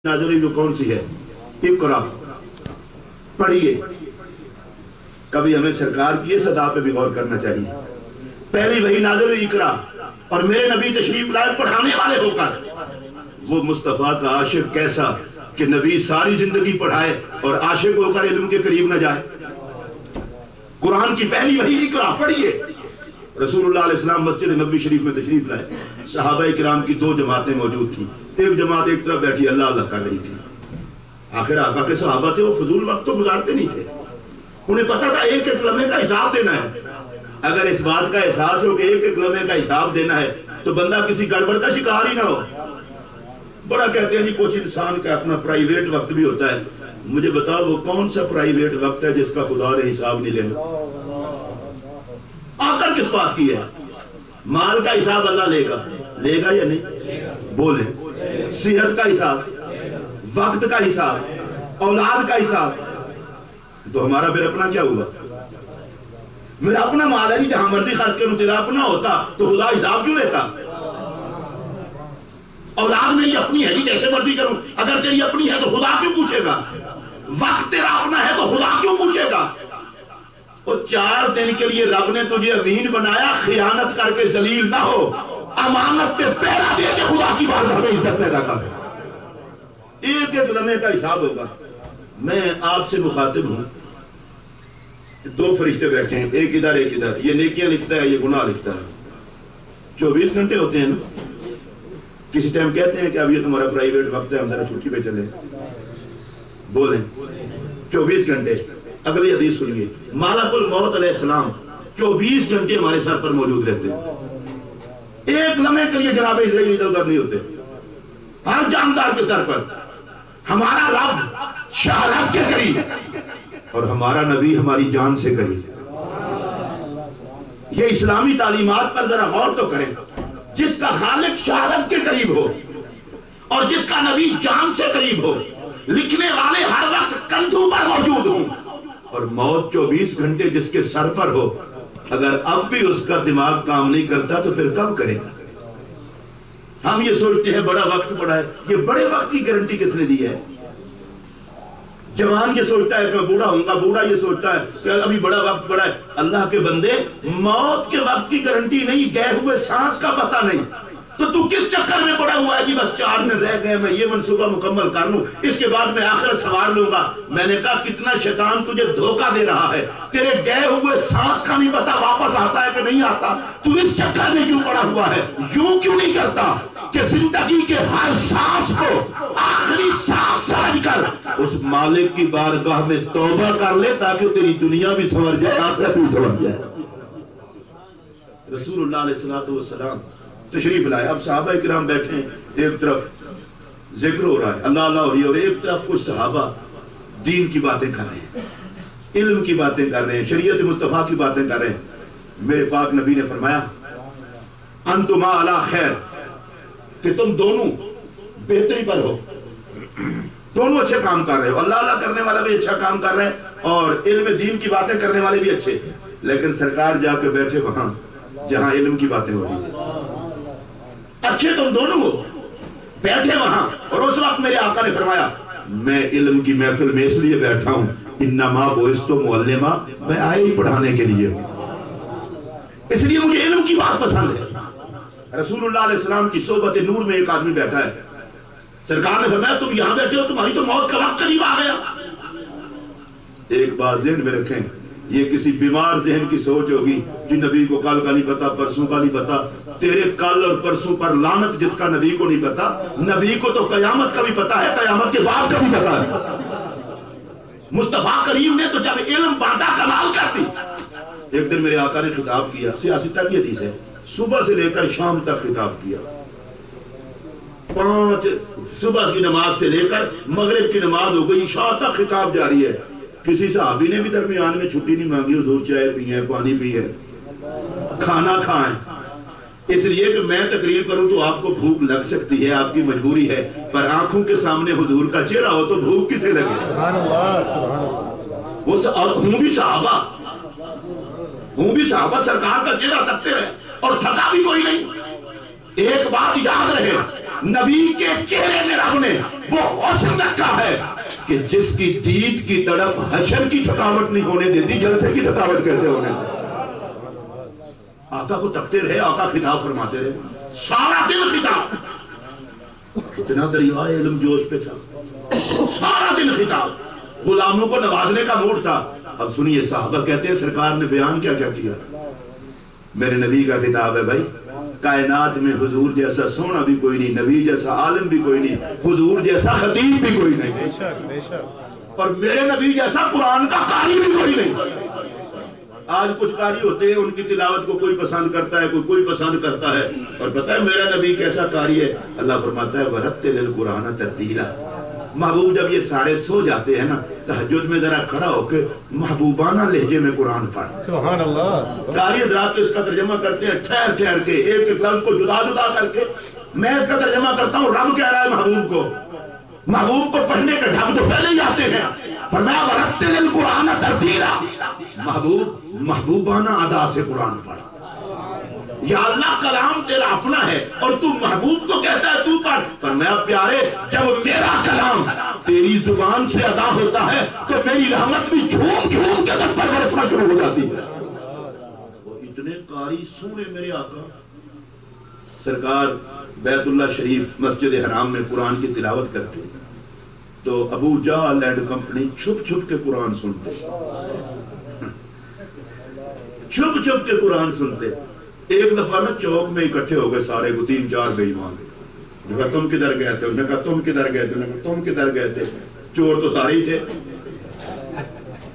نازل جو کون سی ہے؟ اقرا پڑھیے. کبھی ہمیں سرکار کی اس ادا پہ بھی غور کرنا چاہیے. پہلی وہی نازل ہوئی اقرا، اور میرے نبی تشریف لائے پڑھانے والے ہو کر. وہ مصطفیٰ کا عاشق کیسا کہ نبی ساری زندگی پڑھائے اور عاشق ہو کر علم کے قریب نہ جائے. قرآن کی پہلی وہی اقرا پڑھیے. رسول اللہ علیہ السلام مسجد نبوی شریف میں تشریف لائے. صحابہ کرام کی دو جماعتیں موجود تھیں. ایک جماعت ایک طرف بیٹھی اللہ اللہ کر رہی تھی. آخر آقا کے صحابہ تھے، وہ فضول وقت تو گزارتے نہیں تھے. انہیں پتا تھا ایک ایک لمحے کا حساب دینا ہے. اگر اس بات کا احساس ہو کہ ایک ایک لمحے کا حساب دینا ہے تو بندہ کسی گڑبڑ کا شکار ہی نہ ہو. بڑا کہتے ہیں جی کچھ انسان کا اپنا پرائیویٹ وقت بھی ہوتا ہے. مجھے بتاؤ وہ کون سا پرائیویٹ وقت ہے جس کا خدا نے حساب نہیں لینا؟ آکر کس بات کی ہے؟ مال کا حساب اللہ لے گا یا نہیں؟ بولیں. صحت کا حساب، وقت کا حساب، اولاد کا حساب. تو ہمارا پھر اپنا کیا ہوا؟ میرا اپنا مال ہے جہاں مرضی خرچ کروں. تیرا اپنا ہوتا تو خدا حساب کیوں لیتا؟ اولاد میری اپنی ہے جی، جیسے مرضی کروں. اگر تیری اپنی ہے تو خدا کیوں پوچھے گا؟ وقت تیرا اپنا ہے تو خدا کیوں پوچھے گا؟ اور 4 دن کے لیے رب نے تجھے امین بنایا، خیانت کر کے ذلیل نہ ہو، امانت پہ پہرا دے کے خدا کی بارگاہ میں عزت پیدا کر. ایک ایک لمحے کا حساب ہوگا. میں آپ سے مخاطب ہوں. 2 فرشتے بیٹھے ہیں، ایک ادھر ایک ادھر. یہ نیکیاں لکھتا ہے، یہ گناہ لکھتا ہے. 24 گھنٹے ہوتے ہیں نا. کسی ٹائم کہتے ہیں کہ اب یہ تمہارا پرائیویٹ وقت ہے، ہم ذرا چھٹی پہ چلیں. بولیں 24 گھنٹے. اگلی حدیث سنیے. ملک الموت علیہ السلام 24 گھنٹے ہمارے سر پر موجود رہتے ہیں. ایک لمحے کے لیے جناب اسرائیل ادھر ادھر نہیں ہوتے. ہر جاندار کے سر پر. ہمارا رب شاہ رب کے قریب اور ہمارا نبی ہماری جان سے قریب. یہ اسلامی تعلیمات پر ذرا غور تو کریں. جس کا خالق شاہ رب کے قریب ہو اور جس کا نبی جان سے قریب ہو، لکھنے والے ہر وقت کندھوں پر موجود ہوں، اور موت 24 گھنٹے جس کے سر پر ہو، اگر اب بھی اس کا دماغ کام نہیں کرتا تو پھر کب کرے گا؟ ہم یہ سوچتے ہیں بڑا وقت پڑا ہے. یہ بڑے وقت کی گارنٹی کس نے دی ہے؟ جوان یہ سوچتا ہے کہ میں بوڑھا ہوں گا، بوڑھا یہ سوچتا ہے کہ ابھی بڑا وقت پڑا ہے. اللہ کے بندے، موت کے وقت کی گارنٹی نہیں، گئے ہوئے سانس کا پتہ نہیں. تو کس چکر میں پڑا ہوا ہے کہ بس 4 میں رہ گئے، میں یہ منصوبہ مکمل کر لوں، اس کے بعد میں آخرت سوار لوں گا. میں نے کہا کتنا شیطان تجھے دھوکہ دے رہا ہے. تیرے گئے ہوئے سانس کا نہیں پتا واپس آتا ہے کہ نہیں آتا. تو اس چکر میں کیوں پڑا ہوا ہے؟ یوں کیوں نہیں کرتا کہ زندگی کے ہر سانس کو آخری سانس سمجھ کر اس مالک کی بارگاہ میں توبہ کر لے تاکہ تیری دنیا بھی سنور جائے، آخرت بھی سنور جائے. رسول اللہ علیہ السلام تشریف لائے. اب صحابہ کرام بیٹھے ہیں. ایک طرف ذکر ہو رہا ہے، اللہ اللہ ہو رہی ہے، اور ایک طرف کچھ صحابہ دین کی باتیں کر رہے ہیں، علم کی باتیں کر رہے ہیں، شریعت مصطفیٰ کی باتیں کر رہے ہیں. میرے پاک نبی نے فرمایا انتما علی خیر، کہ تم دونوں بہتری پر ہو، دونوں اچھے کام کر رہے ہو. اللہ اللہ کرنے والا بھی اچھا کام کر رہے ہیں اور علم دین کی باتیں کرنے والے بھی اچھے. لیکن سرکار جا کے بیٹھے وہاں جہاں علم کی باتیں ہو رہی تھی. اچھے تم دونوں ہو، بیٹھے وہاں. اور اس وقت میرے آقا نے فرمایا میں علم کی محفل میں اس لیے بیٹھا ہوں، انما بعثت معلما، میں آئے ہی پڑھانے کے لیے ہوں، اس لیے مجھے علم کی بات پسند ہے. رسول اللہ علیہ السلام کی صحبت نور میں ایک آدمی بیٹھا ہے. سرکار نے فرمایا تم یہاں بیٹھے ہو، تمہاری تو موت کا وقت قریب آ گیا. ایک بات ذہن میں رکھیں، یہ کسی بیمار ذہن کی سوچ ہوگی کہ نبی کو کل کا نہیں پتا، پرسوں کا نہیں پتا. تیرے کل اور پرسوں پر لعنت جس کا نبی کو نہیں پتا. نبی کو تو قیامت کا بھی پتا ہے، قیامت کے بعد کا بھی پتا ہے. مصطفیٰ کریم نے تو جب علم بانٹا کمال کر دی. ایک دن میرے آقا نے خطاب کیا، سیاستہ کی حدیث ہے، صبح سے لے کر شام تک خطاب کیا. 5 صبح کی نماز سے لے کر مغرب کی نماز ہو گئی، عشاء تک خطاب جاری ہے. کسی صحابی نے بھی درمیان میں چھٹی نہیں مانگی، حضور چائے پیئے، پانی پیئے، کھانا کھائیں. اس لیے کہ میں تقریر کروں تو آپ کو بھوک لگ سکتی ہے، آپ کی مجبوری ہے، پر آنکھوں کے سامنے حضور کا چہرہ ہو تو بھوک کسے لگے؟ سبحان اللہ، سبحان اللہ. اور ہوں بھی صحابہ سرکار کا چہرہ تکتے رہے اور تھکا بھی کوئی نہیں. ایک بات یاد رہے، نبی کے چہرے میں رب نے وہ حسن رکھا ہے کہ جس کی دید کی تڑپ حشر کی تھکاوٹ نہیں ہونے دیتی، جلسے کی تھکاوٹ کیسے ہونے دیتی؟ آقا کو تکتے رہے، آقا خطاب فرماتے رہے، سارا دن خطاب، اتنا دریائے علم جوش پہ تھا، سارا دن خطاب، غلاموں کو نوازنے کا موڈ تھا۔ اب سنیے صحابہ کہتے ہیں سرکار نے بیان کیا کیا کیا؟ میرے نبی کا خطاب ہے بھائی، کائنات میں حضور جیسا سونا بھی کوئی نہیں، نبی جیسا عالم بھی کوئی نہیں، حضور جیسا خطیب بھی کوئی نہیں، اور میرے نبی جیسا قرآن کا قاری بھی کوئی نہیں۔ آج کچھ قاری ہوتے ہیں، ان کی تلاوت کو کوئی پسند کرتا ہے، کوئی پسند کرتا ہے، اور پتہ ہے میرا نبی کیسا قاری ہے؟ اللہ فرماتا ہے وَرَتِّلِ الْقُرْآنَ تَرْتِيلًا۔ محبوب جب یہ سارے سو جاتے ہیں نا، تہجد میں ذرا کھڑا ہو کے محبوبانہ لہجے میں قرآن پڑھ۔ سبحان اللہ۔ قاری حضرات تو اس کا ترجمہ کرتے ہیں ٹھہر ٹھہر کے، ایک ایک لفظ کو جدا جدا کر کے۔ میں اس کا ترجمہ کرتا ہوں، رب کہہ رہا ہے محبوب کو، محبوب کو پڑھنے کے ڈھنگ تو پہلے ہی آتے ہیں، فرمایا وَرَتِّلِ الْقُرْآنَ تَرْتِيلًا۔ محبوب محبوبانہ ادا سے قرآن پڑھ۔ یا اللہ کلام تیرا اپنا ہے اور تو محبوب کو کہتا ہے تو پڑھ۔ فرمایا پیارے جب میرا کلام تیری زبان سے ادا ہوتا ہے تو میری رحمت بھی جھوم جھوم کے تک پر برسنا شروع ہو جاتی ہے۔ اتنے قاری سونے میرے آقا۔ سرکار بیت اللہ شریف مسجد حرام میں قرآن کی تلاوت کرتے تو ابو جہل اینڈ کمپنی چھپ چھپ کے قرآن سنتے، چھپ چھپ کے قرآن سنتے۔ ایک دفعہ نا چوک میں اکٹھے ہو گئے سارے کو، 3-4 بے ایمان گئے، کہا تم کدھر گئے تھے؟ انہوں نے کہا تم کدھر گئے تھے؟ انہوں نے کہا تم کدھر گئے تھے؟ چور تو سارے ہی تھے۔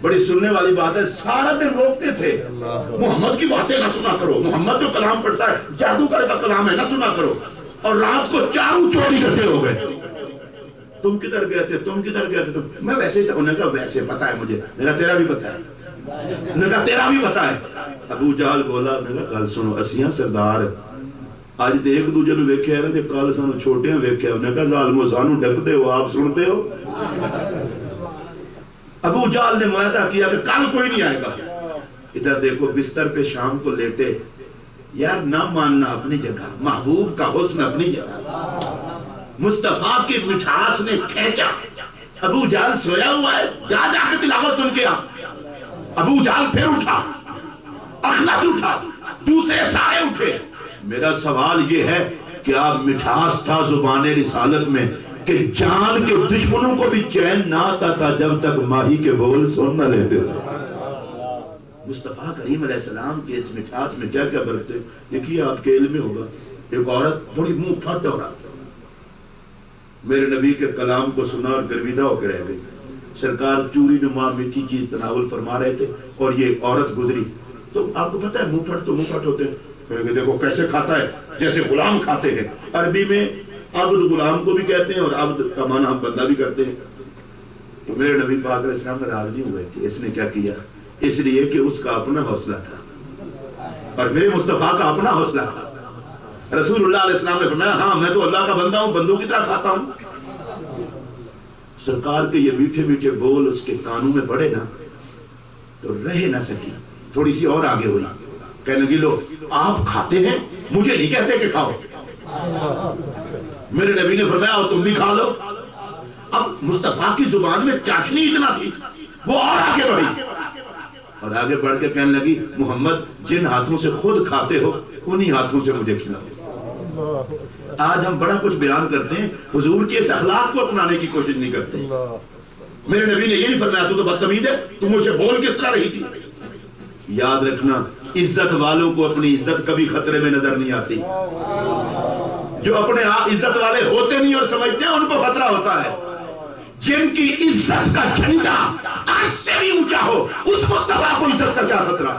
بڑی سننے والی بات ہے، سارا دن روکتے تھے محمد کی باتیں نہ سنا کرو، محمد جو کلام پڑھتا ہے جادوگر کا کلام ہے نہ سنا کرو، اور رات کو چاروں چور اکٹھے ہو گئے، تم کدھر گئے تھے؟ تم کدھر گئے تھے؟ میں ویسے ہی، انہوں نے کہا ویسے پتا ہے مجھے، میں نے کہا تیرا بھی پتا ہے، انہوں نے کہا تیرا بھی پتا ہے۔ ابو جہل بولا، میں نے کہا گل سنو، اسیاں سردار آج تے ایک دوجے نو ویکھیا ہے نا تے کل سانو چھوٹیاں ویکھیا، انہوں نے کہا ظالمو سانو ڈکدے ہو، آپ سنتے ہو؟ ابو جہل نے معاہدہ کیا کہ کل کوئی نہیں آئے گا۔ ادھر دیکھو بستر پہ شام کو لیٹے، یار نہ ماننا اپنی جگہ، محبوب کا حسن اپنی جگہ، مصطفیٰ کی مٹھاس نے کھینچا۔ ابو جہل سویا ہوا ہے، جا جا کے تلاوت سن کے آ۔ ابو جہل پھر اٹھا، اخنس اٹھا، دوسرے سارے اٹھے۔ میرا سوال یہ ہے کہ آپ مٹھاس تھا زبان رسالت میں کہ جان کے دشمنوں کو بھی چین نہ آتا تھا جب تک ماہی کے بول سن نہ لیتے تھے۔ مصطفیٰ کریم علیہ السلام کے اس مٹھاس میں کیا کیا برکتے؟ دیکھیے آپ کے علم میں ہوگا، ایک عورت بڑی منہ پھٹ عورت میرے نبی کے کلام کو سنا اور گرویدہ ہو کے رہ گئی۔ سرکار چوری نما میٹھی چیز تناول فرما رہے تھے اور یہ عورت گزری، تو آپ کو پتا ہے منہ پھٹ تو منہ پھٹ ہوتے ہیں، دیکھو کیسے کھاتا ہے جیسے غلام کھاتے ہیں۔ عربی میں عبد غلام کو بھی کہتے ہیں اور عبد کا معنی ہم بندہ بھی کرتے ہیں۔ تو میرے نبی پاک علیہ السلام ناراض نہیں ہوئے کہ اس نے کیا کیا، اس لیے کہ اس کا اپنا حوصلہ تھا اور میرے مصطفیٰ کا اپنا حوصلہ تھا۔ رسول اللہ علیہ السلام نے فرمایا ہاں میں تو اللہ کا بندہ ہوں، بندوں کی طرح کھاتا ہوں۔ سرکار کے یہ میٹھے میٹھے بول اس کے کانوں میں پڑے نا تو رہ نہ سکی، تھوڑی سی اور آگے ہوئی، کہنے لگی لو آپ کھاتے ہیں، مجھے نہیں کہتے کہ کھاؤ۔ میرے نبی نے فرمایا اور تم بھی کھا لو۔ اب مصطفیٰ کی زبان میں چاشنی اتنا تھی، وہ اور آگے بڑھی اور آگے بڑھ کے کہنے لگی محمد جن ہاتھوں سے خود کھاتے ہو انہی ہاتھوں سے مجھے کھلاؤ۔ آج ہم بڑا کچھ بیان کرتے ہیں، حضور کے اس اخلاق کو اپنانے کی کوشش نہیں کرتے۔ میرے نبی نے یہ نہیں فرمایا تو بدتمیز ہے، تم مجھ سے بول کس طرح رہی تھی۔ یاد رکھنا عزت والوں کو اپنی عزت کبھی خطرے میں نظر نہیں آتی، جو اپنے آپ عزت والے ہوتے نہیں اور سمجھتے ہیں ان کو خطرہ ہوتا ہے۔ جن کی عزت کا جھنڈا عرش سے بھی اونچا ہو اس مصطفیٰ کو عزت کا کیا خطرہ۔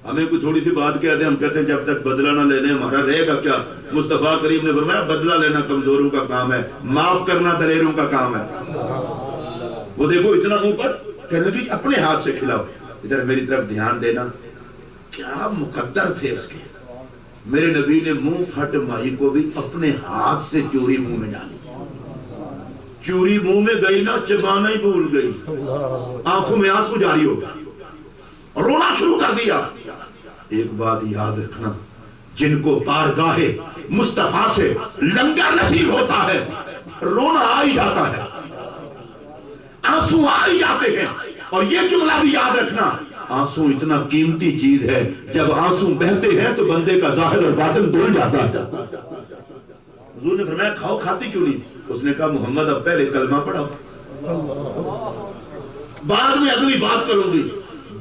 ہمیں کوئی تھوڑی سی بات کہہ دیں، ہم کہتے ہیں جب تک بدلہ نہ لینے ہمارا رہے گا کیا۔ مصطفیٰ کریم نے فرمایا بدلہ لینا کمزوروں کا کام ہے، معاف کرنا دلیروں کا کام ہے۔ وہ دیکھو اتنا منہ پر کہنے لگی اپنے ہاتھ سے کھلاؤ۔ ادھر میری طرف دھیان دینا، کیا مقدر تھے اس کے۔ میرے نبی نے منہ پھٹ ماہی کو بھی اپنے ہاتھ سے چوری منہ میں ڈالی، چوری منہ میں گئی نا چبانا ہی بھول گئی، آنکھوں میں آنسو جاری ہو گیا، رونا شروع کر دیا۔ ایک بات یاد رکھنا، جن کو بارگاہ مصطفیٰ سے لنگر نصیب ہوتا ہے رونا آ ہی جاتا ہے، آنسو آ ہی جاتے ہیں. اور یہ جملہ بھی یاد رکھنا، آنسو اتنا قیمتی چیز ہے، جب آنسو بہتے ہیں تو بندے کا ظاہر اور باطن دھل جاتا ہے. حضور نے فرمایا کھاؤ، کھاتی کیوں نہیں؟ اس نے کہا محمد اب پہلے کلمہ پڑھا، بعد میں اگلی بات کروں گی.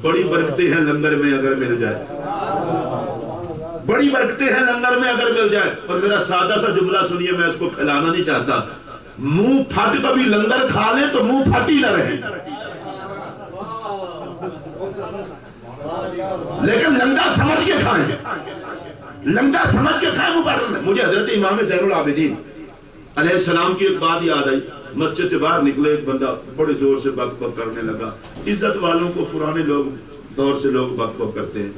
بڑی برکتیں ہیں لنگر میں اگر مل جائے، بڑی برکتیں ہیں لنگر میں اگر مل جائے. اور میرا سادہ سا جملہ سنیے، میں اس کو پھیلانا نہیں چاہتا. منہ پھٹ کبھی لنگر کھا لیں تو منہ پھٹ ہی نہ رہے، لیکن لنگر سمجھ کے کھائیں، لنگر سمجھ کے کھائیں. مجھے حضرت امام زین العابدین علیہ السلام کی ایک بات یاد آئی. مسجد سے باہر نکلے، ایک بندہ بڑے زور سے بک بک کرنے لگا. عزت والوں کو پرانے لوگ دور سے لوگ بک بک کرتے ہیں.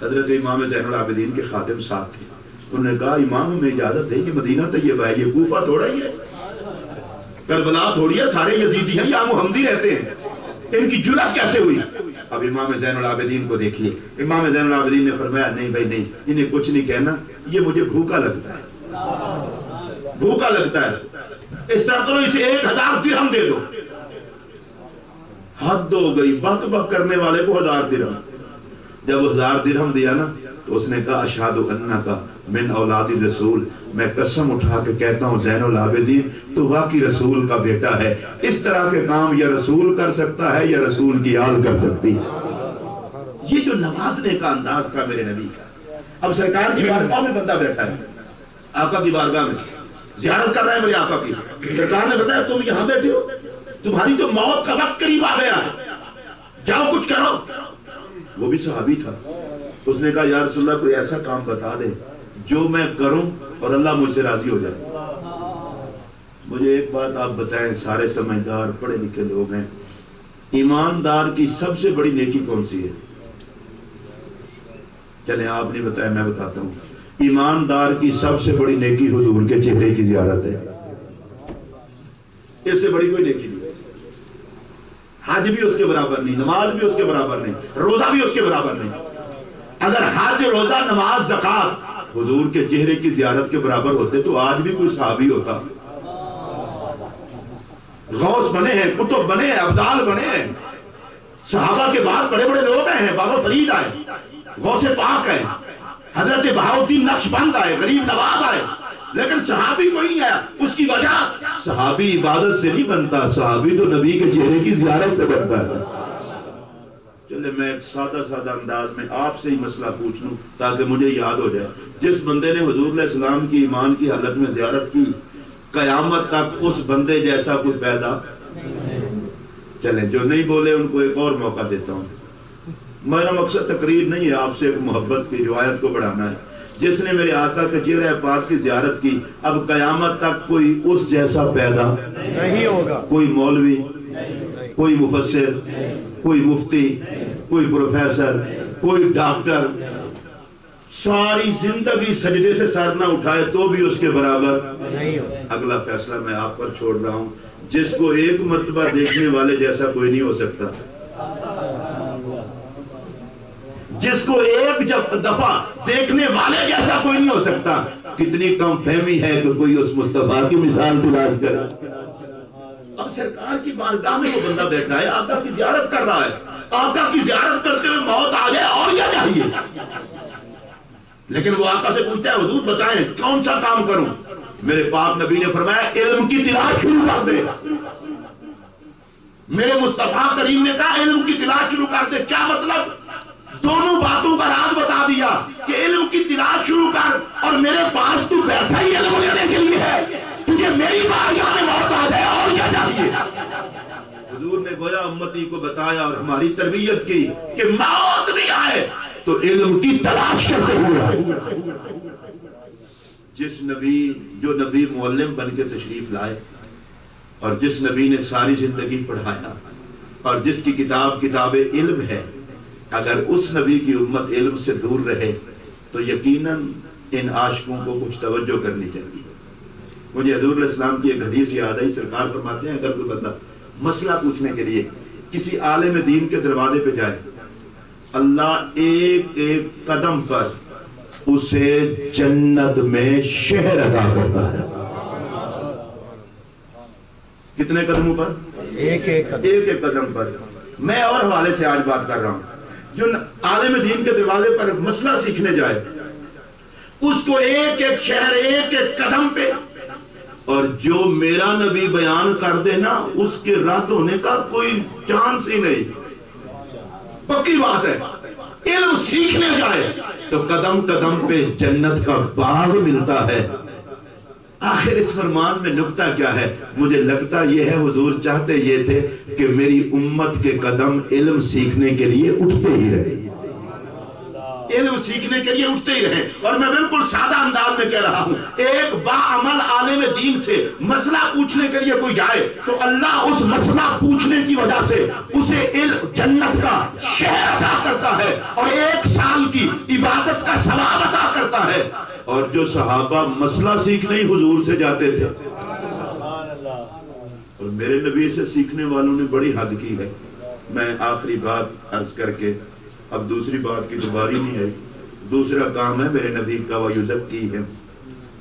حضرت امام زین العابدین کے خادم ساتھ تھے. انہوں نے کہا امام ہمیں اجازت دیں، یہ مدینہ طیبہ ہے، یہ کوفہ تھوڑا ہی ہے، کربلا تھوڑی ہے، سارے یزیدی ہیں یا محمدی رہتے ہیں، ان کی جرأت کیسے ہوئی؟ اب امام زین العابدین کو دیکھیے. امام زین العابدین نے فرمایا نہیں بھائی نہیں، انہیں کچھ نہیں کہنا، یہ مجھے بھوکا لگتا ہے، بھوکا لگتا ہے. اس طرح کرو، اسے 1000 درہم دے دو. حد ہو گئی، بک بک کرنے والے کو 1000 درہم. جب 1000 درہم دیا نا تو اس نے کہا اشہد انک من اولاد رسول، میں قسم اٹھا کے کہتا ہوں زین العابدین تو واقعی رسول کا بیٹا ہے. اس طرح کے کام یا رسول کر سکتا ہے یا رسول کی آل کر سکتی ہے. یہ جو نوازنے کا انداز تھا میرے نبی کا. اب سرکار کی بارگاہ میں بندہ بیٹھا ہے، آقا کی بارگاہ میں زیارت کر رہے ہیں میرے آقا کی. سرکار نے بتایا تم یہاں بیٹھے ہو، تمہاری تو موت کا وقت قریب آ گیا، جاؤ کچھ کرو. وہ بھی صحابی تھا. اس نے کہا یا رسول اللہ کوئی ایسا کام بتا دے جو میں کروں اور اللہ مجھ سے راضی ہو جائے. مجھے ایک بات آپ بتائیں، سارے سمجھدار پڑھے لکھے لوگ ہیں، ایماندار کی سب سے بڑی نیکی کون سی ہے؟ چلیں آپ نہیں بتائیں، میں بتاتا ہوں. ایماندار کی سب سے بڑی نیکی حضور کے چہرے کی زیارت ہے. اس سے بڑی کوئی نیکی نہیں. حج بھی اس کے برابر نہیں، نماز بھی اس کے برابر نہیں، روزہ بھی اس کے برابر نہیں. اگر حج، روزہ، نماز، زکات حضور کے چہرے کی زیارت کے برابر ہوتے تو آج بھی کوئی صحابی ہوتا. غوث بنے ہیں، قطب بنے ہیں، ابدال بنے ہیں. صحابہ کے بعد بڑے بڑے لوگ ہیں، بابا فرید آئے، غوث پاک آئے، حضرت بہاؤالدین نقشبند آئے، غریب نواز آئے، لیکن صحابی کوئی نہیں آیا. اس کی وجہ صحابی عبادت سے نہیں بنتا، صحابی تو نبی کے چہرے کی زیارت سے بنتا ہے. چلے میں ایک سادہ انداز میں آپ سے ہی مسئلہ پوچھ لوں تاکہ مجھے یاد ہو جائے. جس بندے نے حضور علیہ السلام کی ایمان کی حالت میں زیارت کی، قیامت تک اس بندے جیسا کوئی پیدا. چلیں جو نہیں بولے ان کو ایک اور موقع دیتا ہوں. میرا مقصد تقریر نہیں ہے، آپ سے ایک محبت کی روایت کو بڑھانا ہے. جس نے میرے آقا کے چہرہ پاک کی زیارت کی، اب قیامت تک کوئی اس جیسا پیدا نہیں ہوگا. کوئی مولوی، کوئی مفسر، کوئی مفتی، کوئی پروفیسر، کوئی ڈاکٹر ساری زندگی سجدے سے سر نہ اٹھائے تو بھی اس کے برابر نہیں ہو. اگلا فیصلہ میں آپ پر چھوڑ رہا ہوں. جس کو ایک مرتبہ دیکھنے والے جیسا کوئی نہیں ہو سکتا، جس کو ایک دفعہ دیکھنے والے جیسا کوئی نہیں ہو سکتا. کتنی کم فہمی ہے کہ کوئی اس مصطفیٰ کی مثال تلاش کرے. اب سرکار کی بارگاہ میں وہ بندہ بیٹھا ہے، آقا کی زیارت کر رہا ہے. آقا کی زیارت کرتے ہوئے موت آ جائے اور کیا چاہیے؟ لیکن وہ آقا سے پوچھتا ہے حضور بتائیں کون سا کام کروں؟ میرے پاک نبی نے فرمایا علم کی تلاش شروع کر دے. میرے مصطفیٰ کریم نے کہا علم کی تلاش شروع کر دے. کیا مطلب؟ دونوں باتوں کا راز بتا دیا کہ علم کی تلاش شروع کر اور میرے پاس تو بیٹھا ہی علم لینے کے لیے ہے. تجھے میری بارگاہ میں موت آ جائے اور کیا چاہیے؟ حضور نے گویا امتی کو بتایا اور ہماری تربیت کی کہ موت بھی آئے تو علم کی تلاش کرتے ہوئے. جس نبی، جو نبی معلم بن کے تشریف لائے اور جس نبی نے ساری زندگی پڑھایا اور جس کی کتاب علم ہے، اگر اس نبی کی امت علم سے دور رہے تو یقیناً ان عاشقوں کو کچھ توجہ کرنی چاہیے. مجھے حضور علیہ السلام کی ایک حدیث یاد آئی. سرکار فرماتے ہیں اگر کوئی بندہ مسئلہ پوچھنے کے لیے کسی عالم دین کے دروازے پہ جائے، اللہ ایک ایک قدم پر اسے جنت میں شہر عطا کرتا ہے. کتنے قدموں پر؟ ایک ایک قدم پر. میں اور حوالے سے آج بات کر رہا ہوں. جو عالم دین کے دروازے پر مسئلہ سیکھنے جائے اس کو ایک ایک شہر ایک ایک قدم پہ، اور جو میرا نبی بیان کر دے نا اس کے رد ہونے کا کوئی چانس ہی نہیں. پکی بات ہے. علم سیکھنے جائے تو قدم قدم پہ جنت کا باغ ملتا ہے. آخر اس فرمان میں نکتہ کیا ہے؟ مجھے لگتا یہ ہے حضور چاہتے یہ تھے کہ میری امت کے قدم علم سیکھنے کے لیے اٹھتے ہی رہے، علم سیکھنے کے لیے اٹھتے ہی رہے. اور میں بالکل سادہ انداز میں کہہ رہا ہوں، ایک باعمل عالم دین سے مسئلہ پوچھنے کے لیے کوئی جائے تو اللہ اس مسئلہ پوچھنے کی وجہ سے اسے علم جنت کا شہر عطا کرتا ہے اور 1 سال کی عبادت کا ثواب عطا کرتا ہے. اور جو صحابہ مسئلہ سیکھنے ہی حضور سے جاتے تھے، اور میرے نبی سے سیکھنے والوں نے بڑی حد کی ہے. میں آخری بات عرض کر کے اب دوسری بات کی دوباری نہیں آئی. دوسرا کام ہے میرے نبی کا، وَيُزَكِّيهِمْ.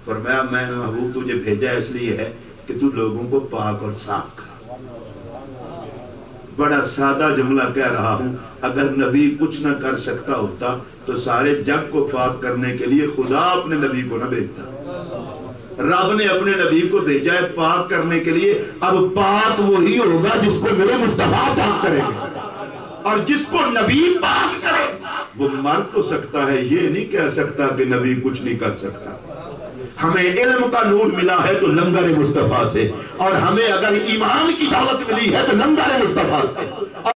فرمایا میں محبوب تجھے بھیجا اس لیے ہے کہ تو لوگوں کو پاک اور صاف کر. بڑا سادہ جملہ کہہ رہا ہوں. اگر نبی کچھ نہ کر سکتا ہوتا تو سارے جگ کو پاک کرنے کے لیے خدا اپنے نبی کو نہ بھیجتا. رب نے اپنے نبی کو بھیجا ہے پاک کرنے کے لیے. اب پاک وہی ہوگا جس کو میرے مصطفیٰ پاک کریں گے، اور جس کو نبی پاک کرے وہ مر تو سکتا ہے، یہ نہیں کہہ سکتا کہ نبی کچھ نہیں کر سکتا. ہمیں علم کا نور ملا ہے تو لنگر مصطفیٰ سے، اور ہمیں اگر ایمان کی دعوت ملی ہے تو لنگر مصطفیٰ سے.